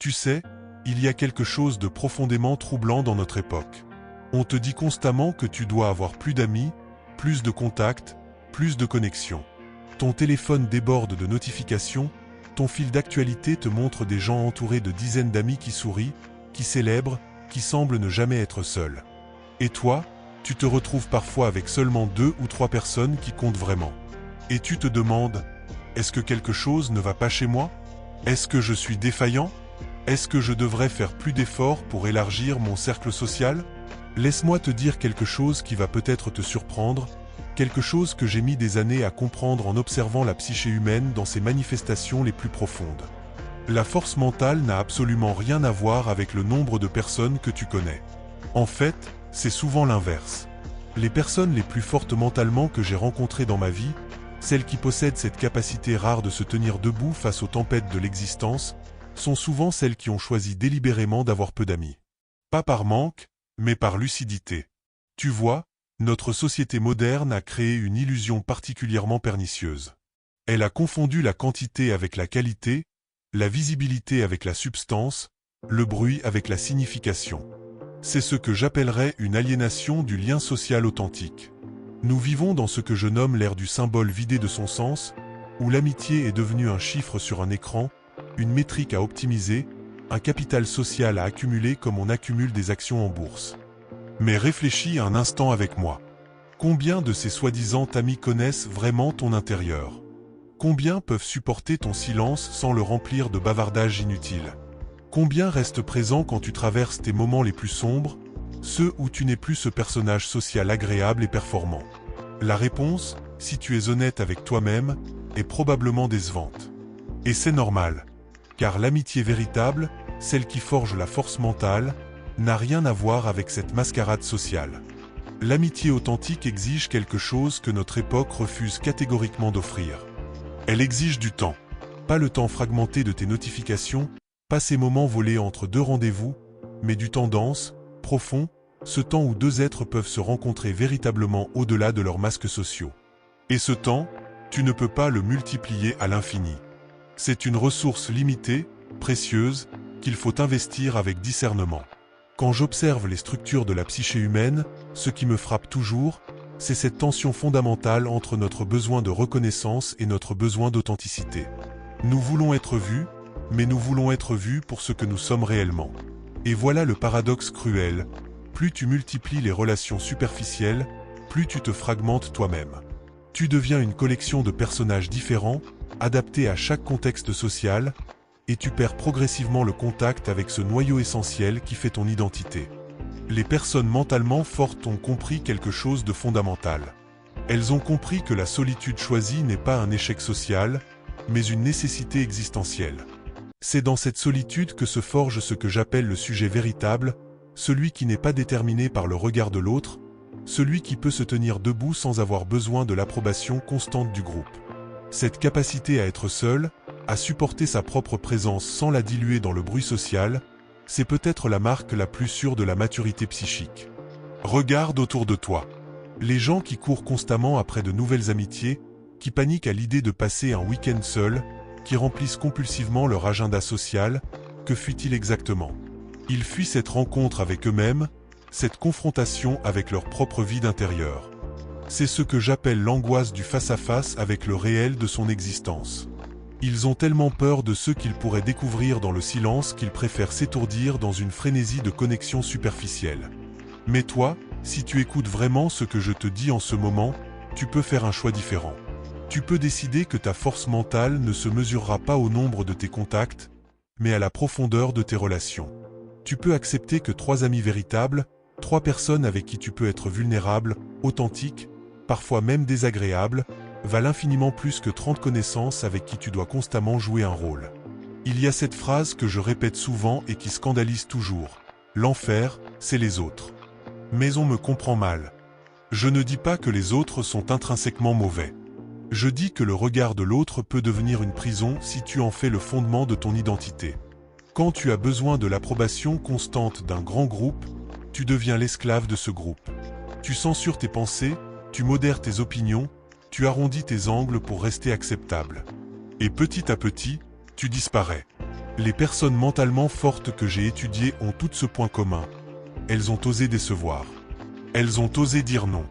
Tu sais, il y a quelque chose de profondément troublant dans notre époque. On te dit constamment que tu dois avoir plus d'amis, plus de contacts, plus de connexions. Ton téléphone déborde de notifications, ton fil d'actualité te montre des gens entourés de dizaines d'amis qui sourient, qui célèbrent, qui semblent ne jamais être seuls. Et toi, tu te retrouves parfois avec seulement 2 ou 3 personnes qui comptent vraiment. Et tu te demandes, est-ce que quelque chose ne va pas chez moi? Est-ce que je suis défaillant? Est-ce que je devrais faire plus d'efforts pour élargir mon cercle social? Laisse-moi te dire quelque chose qui va peut-être te surprendre, quelque chose que j'ai mis des années à comprendre en observant la psyché humaine dans ses manifestations les plus profondes. La force mentale n'a absolument rien à voir avec le nombre de personnes que tu connais. En fait, c'est souvent l'inverse. Les personnes les plus fortes mentalement que j'ai rencontrées dans ma vie, celles qui possèdent cette capacité rare de se tenir debout face aux tempêtes de l'existence, sont souvent celles qui ont choisi délibérément d'avoir peu d'amis. Pas par manque, mais par lucidité. Tu vois, notre société moderne a créé une illusion particulièrement pernicieuse. Elle a confondu la quantité avec la qualité, la visibilité avec la substance, le bruit avec la signification. C'est ce que j'appellerais une aliénation du lien social authentique. Nous vivons dans ce que je nomme l'ère du symbole vidé de son sens, où l'amitié est devenue un chiffre sur un écran, une métrique à optimiser, un capital social à accumuler comme on accumule des actions en bourse. Mais réfléchis un instant avec moi. Combien de ces soi-disant amis connaissent vraiment ton intérieur? Combien peuvent supporter ton silence sans le remplir de bavardages inutiles? Combien restent présents quand tu traverses tes moments les plus sombres, ceux où tu n'es plus ce personnage social agréable et performant? La réponse, si tu es honnête avec toi-même, est probablement décevante. Et c'est normal, car l'amitié véritable, celle qui forge la force mentale, n'a rien à voir avec cette mascarade sociale. L'amitié authentique exige quelque chose que notre époque refuse catégoriquement d'offrir. Elle exige du temps. Pas le temps fragmenté de tes notifications, pas ces moments volés entre 2 rendez-vous, mais du temps dense, profond, ce temps où 2 êtres peuvent se rencontrer véritablement au-delà de leurs masques sociaux. Et ce temps, tu ne peux pas le multiplier à l'infini. C'est une ressource limitée, précieuse, qu'il faut investir avec discernement. Quand j'observe les structures de la psyché humaine, ce qui me frappe toujours, c'est cette tension fondamentale entre notre besoin de reconnaissance et notre besoin d'authenticité. Nous voulons être vus, mais nous voulons être vus pour ce que nous sommes réellement. Et voilà le paradoxe cruel. Plus tu multiplies les relations superficielles, plus tu te fragmentes toi-même. Tu deviens une collection de personnages différents, adaptés à chaque contexte social, et tu perds progressivement le contact avec ce noyau essentiel qui fait ton identité. Les personnes mentalement fortes ont compris quelque chose de fondamental. Elles ont compris que la solitude choisie n'est pas un échec social, mais une nécessité existentielle. C'est dans cette solitude que se forge ce que j'appelle le sujet véritable, celui qui n'est pas déterminé par le regard de l'autre, celui qui peut se tenir debout sans avoir besoin de l'approbation constante du groupe. Cette capacité à être seul, à supporter sa propre présence sans la diluer dans le bruit social, c'est peut-être la marque la plus sûre de la maturité psychique. Regarde autour de toi. Les gens qui courent constamment après de nouvelles amitiés, qui paniquent à l'idée de passer un week-end seul, qui remplissent compulsivement leur agenda social, que fuient-ils exactement? Ils fuient cette rencontre avec eux-mêmes, cette confrontation avec leur propre vide intérieur. C'est ce que j'appelle l'angoisse du face-à-face avec le réel de son existence. Ils ont tellement peur de ce qu'ils pourraient découvrir dans le silence qu'ils préfèrent s'étourdir dans une frénésie de connexion superficielle. Mais toi, si tu écoutes vraiment ce que je te dis en ce moment, tu peux faire un choix différent. Tu peux décider que ta force mentale ne se mesurera pas au nombre de tes contacts, mais à la profondeur de tes relations. Tu peux accepter que 3 amis véritables, 3 personnes avec qui tu peux être vulnérable, authentique, parfois même désagréable, valent infiniment plus que 30 connaissances avec qui tu dois constamment jouer un rôle. Il y a cette phrase que je répète souvent et qui scandalise toujours. L'enfer, c'est les autres. Mais on me comprend mal. Je ne dis pas que les autres sont intrinsèquement mauvais. Je dis que le regard de l'autre peut devenir une prison si tu en fais le fondement de ton identité. Quand tu as besoin de l'approbation constante d'un grand groupe, tu deviens l'esclave de ce groupe. Tu censures tes pensées, tu modères tes opinions, tu arrondis tes angles pour rester acceptable. Et petit à petit, tu disparais. Les personnes mentalement fortes que j'ai étudiées ont toutes ce point commun. Elles ont osé décevoir. Elles ont osé dire non.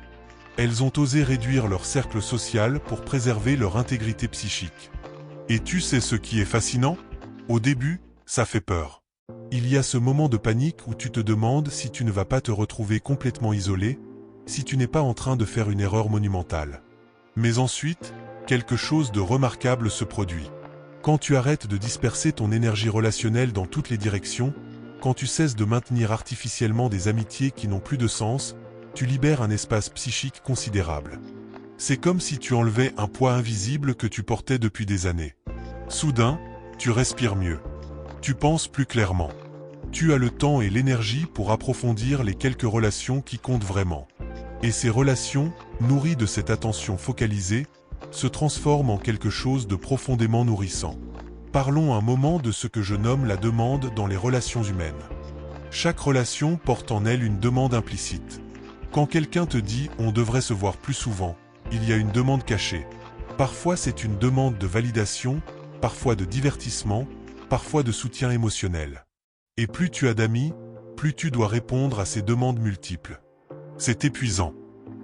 Elles ont osé réduire leur cercle social pour préserver leur intégrité psychique. Et tu sais ce qui est fascinant? Au début, ça fait peur. Il y a ce moment de panique où tu te demandes si tu ne vas pas te retrouver complètement isolé, si tu n'es pas en train de faire une erreur monumentale. Mais ensuite, quelque chose de remarquable se produit. Quand tu arrêtes de disperser ton énergie relationnelle dans toutes les directions, quand tu cesses de maintenir artificiellement des amitiés qui n'ont plus de sens, tu libères un espace psychique considérable. C'est comme si tu enlevais un poids invisible que tu portais depuis des années. Soudain, tu respires mieux. Tu penses plus clairement. Tu as le temps et l'énergie pour approfondir les quelques relations qui comptent vraiment. Et ces relations, nourries de cette attention focalisée, se transforment en quelque chose de profondément nourrissant. Parlons un moment de ce que je nomme la demande dans les relations humaines. Chaque relation porte en elle une demande implicite. Quand quelqu'un te dit « on devrait se voir plus souvent », il y a une demande cachée. Parfois c'est une demande de validation, parfois de divertissement, parfois de soutien émotionnel. Et plus tu as d'amis, plus tu dois répondre à ces demandes multiples. C'est épuisant.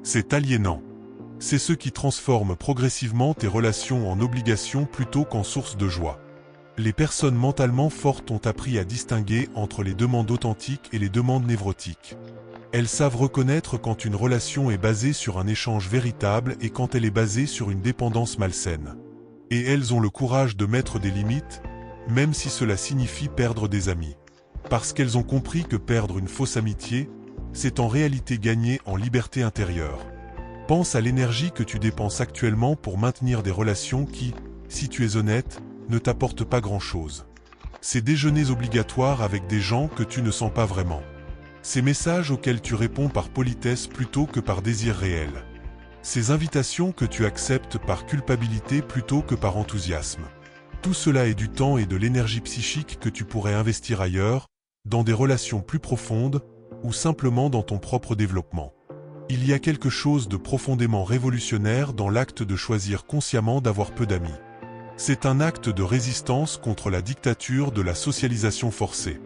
C'est aliénant. C'est ce qui transforme progressivement tes relations en obligations plutôt qu'en source de joie. Les personnes mentalement fortes ont appris à distinguer entre les demandes authentiques et les demandes névrotiques. Elles savent reconnaître quand une relation est basée sur un échange véritable et quand elle est basée sur une dépendance malsaine. Et elles ont le courage de mettre des limites, même si cela signifie perdre des amis. Parce qu'elles ont compris que perdre une fausse amitié, c'est en réalité gagner en liberté intérieure. Pense à l'énergie que tu dépenses actuellement pour maintenir des relations qui, si tu es honnête, ne t'apportent pas grand-chose. Ces déjeuners obligatoires avec des gens que tu ne sens pas vraiment. Ces messages auxquels tu réponds par politesse plutôt que par désir réel. Ces invitations que tu acceptes par culpabilité plutôt que par enthousiasme. Tout cela est du temps et de l'énergie psychique que tu pourrais investir ailleurs, dans des relations plus profondes, ou simplement dans ton propre développement. Il y a quelque chose de profondément révolutionnaire dans l'acte de choisir consciemment d'avoir peu d'amis. C'est un acte de résistance contre la dictature de la socialisation forcée.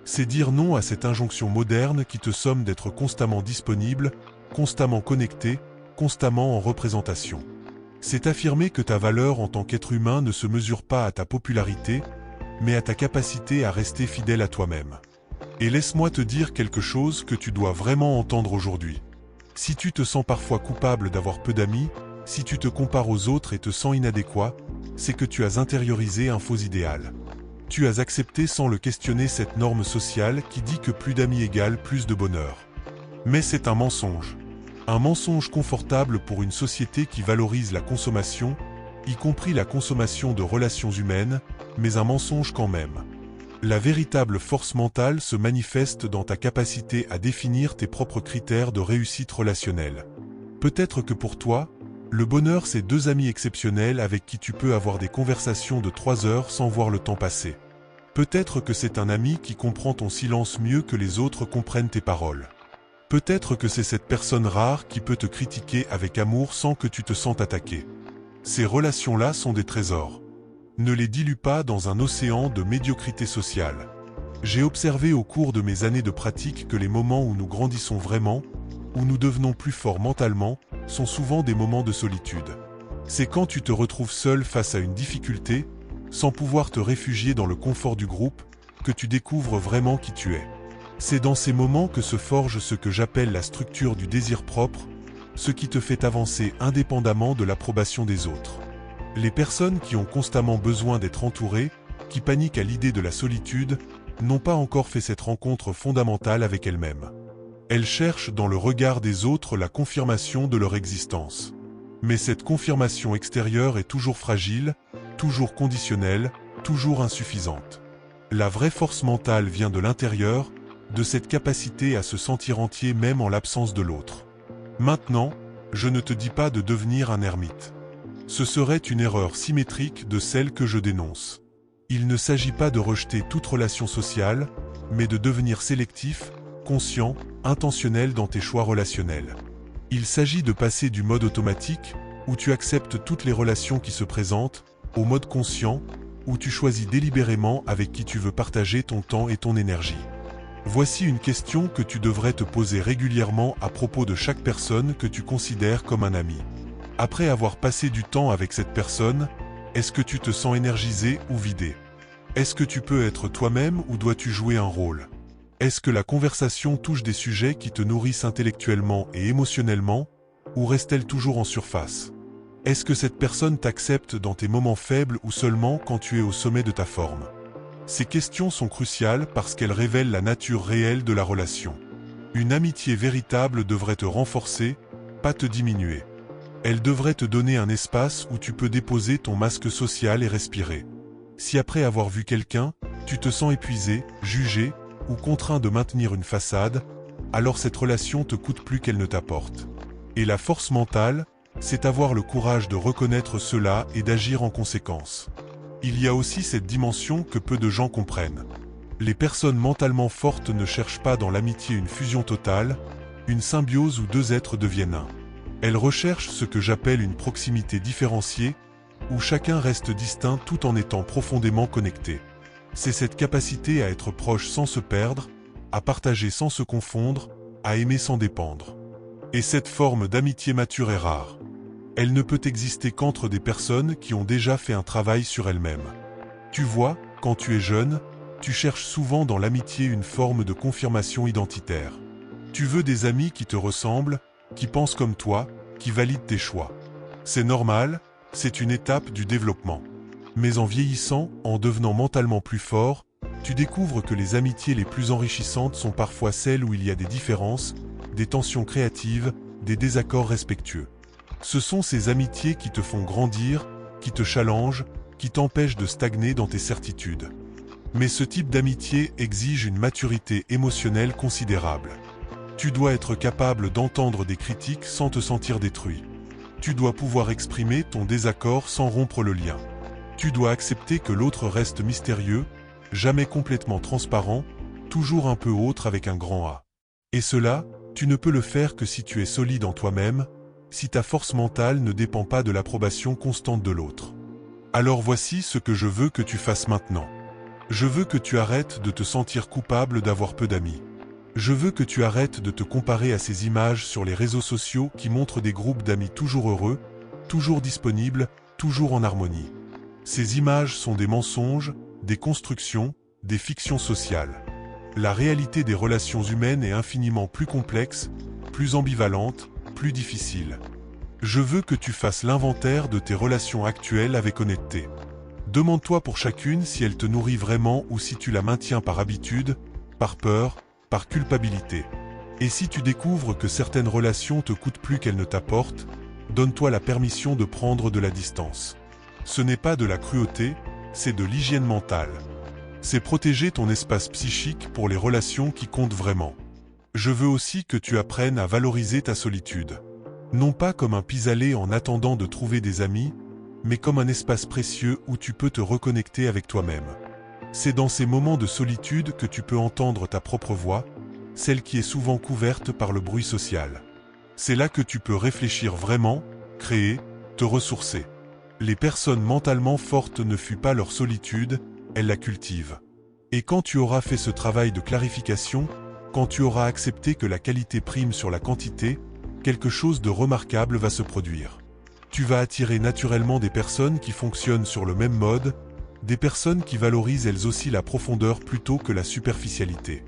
C'est dire non à cette injonction moderne qui te somme d'être constamment disponible, constamment connecté, constamment en représentation. C'est affirmer que ta valeur en tant qu'être humain ne se mesure pas à ta popularité, mais à ta capacité à rester fidèle à toi-même. Et laisse-moi te dire quelque chose que tu dois vraiment entendre aujourd'hui. Si tu te sens parfois coupable d'avoir peu d'amis, si tu te compares aux autres et te sens inadéquat, c'est que tu as intériorisé un faux idéal. Tu as accepté sans le questionner cette norme sociale qui dit que plus d'amis égale plus de bonheur. Mais c'est un mensonge. Un mensonge confortable pour une société qui valorise la consommation, y compris la consommation de relations humaines, mais un mensonge quand même. La véritable force mentale se manifeste dans ta capacité à définir tes propres critères de réussite relationnelle. Peut-être que pour toi, le bonheur c'est 2 amis exceptionnels avec qui tu peux avoir des conversations de 3 heures sans voir le temps passer. Peut-être que c'est un ami qui comprend ton silence mieux que les autres comprennent tes paroles. Peut-être que c'est cette personne rare qui peut te critiquer avec amour sans que tu te sentes attaqué. Ces relations-là sont des trésors. Ne les dilue pas dans un océan de médiocrité sociale. J'ai observé au cours de mes années de pratique que les moments où nous grandissons vraiment, où nous devenons plus forts mentalement, sont souvent des moments de solitude. C'est quand tu te retrouves seul face à une difficulté, sans pouvoir te réfugier dans le confort du groupe, que tu découvres vraiment qui tu es. C'est dans ces moments que se forge ce que j'appelle la structure du désir propre, ce qui te fait avancer indépendamment de l'approbation des autres. Les personnes qui ont constamment besoin d'être entourées, qui paniquent à l'idée de la solitude, n'ont pas encore fait cette rencontre fondamentale avec elles-mêmes. Elles cherchent dans le regard des autres la confirmation de leur existence. Mais cette confirmation extérieure est toujours fragile, toujours conditionnelle, toujours insuffisante. La vraie force mentale vient de l'intérieur, de cette capacité à se sentir entier même en l'absence de l'autre. Maintenant, je ne te dis pas de devenir un ermite. Ce serait une erreur symétrique de celle que je dénonce. Il ne s'agit pas de rejeter toute relation sociale, mais de devenir sélectif, conscient, intentionnel dans tes choix relationnels. Il s'agit de passer du mode automatique, où tu acceptes toutes les relations qui se présentent, au mode conscient, ou tu choisis délibérément avec qui tu veux partager ton temps et ton énergie? Voici une question que tu devrais te poser régulièrement à propos de chaque personne que tu considères comme un ami. Après avoir passé du temps avec cette personne, est-ce que tu te sens énergisé ou vidé? Est-ce que tu peux être toi-même ou dois-tu jouer un rôle? Est-ce que la conversation touche des sujets qui te nourrissent intellectuellement et émotionnellement, ou reste-t-elle toujours en surface? Est-ce que cette personne t'accepte dans tes moments faibles ou seulement quand tu es au sommet de ta forme? Ces questions sont cruciales parce qu'elles révèlent la nature réelle de la relation. Une amitié véritable devrait te renforcer, pas te diminuer. Elle devrait te donner un espace où tu peux déposer ton masque social et respirer. Si après avoir vu quelqu'un, tu te sens épuisé, jugé, ou contraint de maintenir une façade, alors cette relation te coûte plus qu'elle ne t'apporte. Et la force mentale, c'est avoir le courage de reconnaître cela et d'agir en conséquence. Il y a aussi cette dimension que peu de gens comprennent. Les personnes mentalement fortes ne cherchent pas dans l'amitié une fusion totale, une symbiose où deux êtres deviennent un. Elles recherchent ce que j'appelle une proximité différenciée, où chacun reste distinct tout en étant profondément connecté. C'est cette capacité à être proche sans se perdre, à partager sans se confondre, à aimer sans dépendre. Et cette forme d'amitié mature est rare. Elle ne peut exister qu'entre des personnes qui ont déjà fait un travail sur elles-mêmes. Tu vois, quand tu es jeune, tu cherches souvent dans l'amitié une forme de confirmation identitaire. Tu veux des amis qui te ressemblent, qui pensent comme toi, qui valident tes choix. C'est normal, c'est une étape du développement. Mais en vieillissant, en devenant mentalement plus fort, tu découvres que les amitiés les plus enrichissantes sont parfois celles où il y a des différences, des tensions créatives, des désaccords respectueux. Ce sont ces amitiés qui te font grandir, qui te challengent, qui t'empêchent de stagner dans tes certitudes. Mais ce type d'amitié exige une maturité émotionnelle considérable. Tu dois être capable d'entendre des critiques sans te sentir détruit. Tu dois pouvoir exprimer ton désaccord sans rompre le lien. Tu dois accepter que l'autre reste mystérieux, jamais complètement transparent, toujours un peu autre avec un grand A. Et cela, tu ne peux le faire que si tu es solide en toi-même, si ta force mentale ne dépend pas de l'approbation constante de l'autre. Alors voici ce que je veux que tu fasses maintenant. Je veux que tu arrêtes de te sentir coupable d'avoir peu d'amis. Je veux que tu arrêtes de te comparer à ces images sur les réseaux sociaux qui montrent des groupes d'amis toujours heureux, toujours disponibles, toujours en harmonie. Ces images sont des mensonges, des constructions, des fictions sociales. La réalité des relations humaines est infiniment plus complexe, plus ambivalente, plus difficile. Je veux que tu fasses l'inventaire de tes relations actuelles avec honnêteté. Demande-toi pour chacune si elle te nourrit vraiment ou si tu la maintiens par habitude, par peur, par culpabilité. Et si tu découvres que certaines relations te coûtent plus qu'elles ne t'apportent, donne-toi la permission de prendre de la distance. Ce n'est pas de la cruauté, c'est de l'hygiène mentale. C'est protéger ton espace psychique pour les relations qui comptent vraiment. Je veux aussi que tu apprennes à valoriser ta solitude. Non pas comme un pis-aller en attendant de trouver des amis, mais comme un espace précieux où tu peux te reconnecter avec toi-même. C'est dans ces moments de solitude que tu peux entendre ta propre voix, celle qui est souvent couverte par le bruit social. C'est là que tu peux réfléchir vraiment, créer, te ressourcer. Les personnes mentalement fortes ne fuient pas leur solitude, elles la cultivent. Et quand tu auras fait ce travail de clarification, quand tu auras accepté que la qualité prime sur la quantité, quelque chose de remarquable va se produire. Tu vas attirer naturellement des personnes qui fonctionnent sur le même mode, des personnes qui valorisent elles aussi la profondeur plutôt que la superficialité.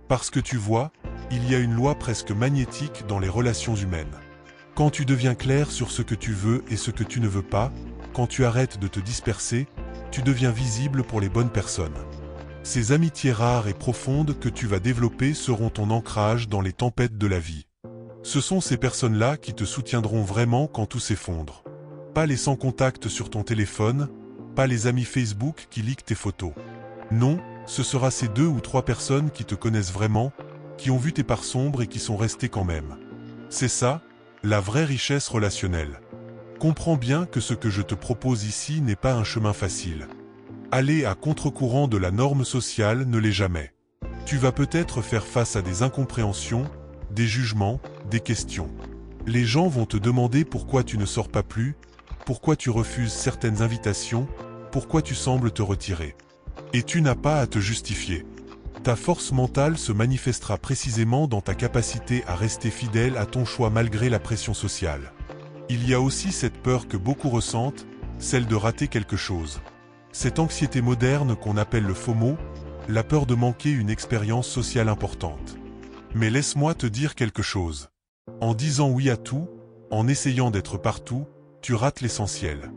Parce que tu vois, il y a une loi presque magnétique dans les relations humaines. Quand tu deviens clair sur ce que tu veux et ce que tu ne veux pas, quand tu arrêtes de te disperser, tu deviens visible pour les bonnes personnes. Ces amitiés rares et profondes que tu vas développer seront ton ancrage dans les tempêtes de la vie. Ce sont ces personnes-là qui te soutiendront vraiment quand tout s'effondre. Pas les sans contact sur ton téléphone, pas les amis Facebook qui liquent tes photos. Non, ce sera ces 2 ou 3 personnes qui te connaissent vraiment, qui ont vu tes parts sombres et qui sont restées quand même. C'est ça, la vraie richesse relationnelle. Comprends bien que ce que je te propose ici n'est pas un chemin facile. Aller à contre-courant de la norme sociale ne l'est jamais. Tu vas peut-être faire face à des incompréhensions, des jugements, des questions. Les gens vont te demander pourquoi tu ne sors pas plus, pourquoi tu refuses certaines invitations, pourquoi tu sembles te retirer. Et tu n'as pas à te justifier. Ta force mentale se manifestera précisément dans ta capacité à rester fidèle à ton choix malgré la pression sociale. Il y a aussi cette peur que beaucoup ressentent, celle de rater quelque chose. Cette anxiété moderne qu'on appelle le FOMO, la peur de manquer une expérience sociale importante. Mais laisse-moi te dire quelque chose. En disant oui à tout, en essayant d'être partout, tu rates l'essentiel.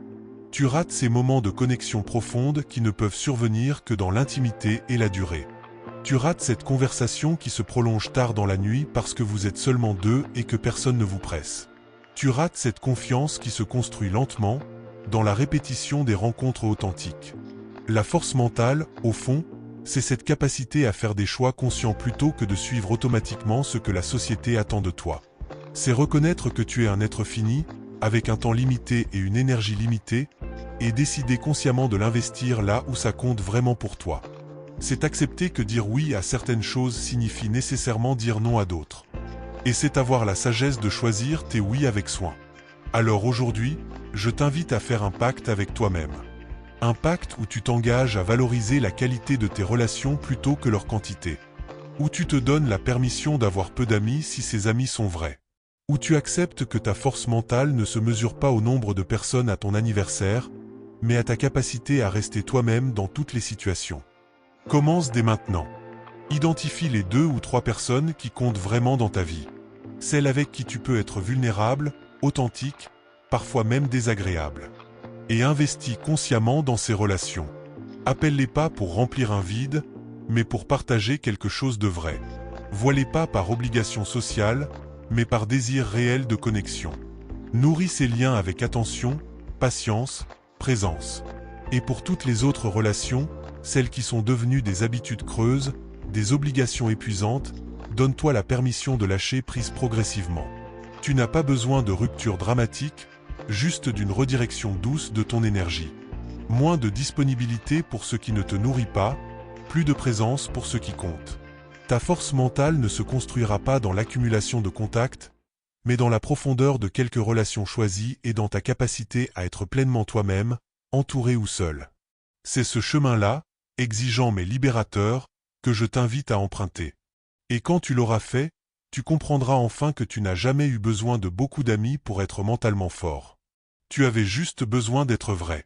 Tu rates ces moments de connexion profonde qui ne peuvent survenir que dans l'intimité et la durée. Tu rates cette conversation qui se prolonge tard dans la nuit parce que vous êtes seulement deux et que personne ne vous presse. Tu rates cette confiance qui se construit lentement, dans la répétition des rencontres authentiques. La force mentale, au fond, c'est cette capacité à faire des choix conscients plutôt que de suivre automatiquement ce que la société attend de toi. C'est reconnaître que tu es un être fini, avec un temps limité et une énergie limitée, et décider consciemment de l'investir là où ça compte vraiment pour toi. C'est accepter que dire oui à certaines choses signifie nécessairement dire non à d'autres. Et c'est avoir la sagesse de choisir tes oui avec soin. Alors aujourd'hui, je t'invite à faire un pacte avec toi-même. Un pacte où tu t'engages à valoriser la qualité de tes relations plutôt que leur quantité. Où tu te donnes la permission d'avoir peu d'amis si ces amis sont vrais. Où tu acceptes que ta force mentale ne se mesure pas au nombre de personnes à ton anniversaire, mais à ta capacité à rester toi-même dans toutes les situations. Commence dès maintenant. Identifie les 2 ou 3 personnes qui comptent vraiment dans ta vie. Celles avec qui tu peux être vulnérable, authentique, parfois même désagréable. Et investis consciemment dans ces relations. Appelle-les pas pour remplir un vide, mais pour partager quelque chose de vrai. Vois-les pas par obligation sociale, mais par désir réel de connexion. Nourris ces liens avec attention, patience, présence. Et pour toutes les autres relations, celles qui sont devenues des habitudes creuses, des obligations épuisantes, donne-toi la permission de lâcher prise progressivement. Tu n'as pas besoin de rupture dramatique, juste d'une redirection douce de ton énergie. Moins de disponibilité pour ce qui ne te nourrit pas, plus de présence pour ce qui compte. Ta force mentale ne se construira pas dans l'accumulation de contacts, mais dans la profondeur de quelques relations choisies et dans ta capacité à être pleinement toi-même, entouré ou seul. C'est ce chemin-là, exigeant mais libérateur, que je t'invite à emprunter. Et quand tu l'auras fait, tu comprendras enfin que tu n'as jamais eu besoin de beaucoup d'amis pour être mentalement fort. Tu avais juste besoin d'être vrai.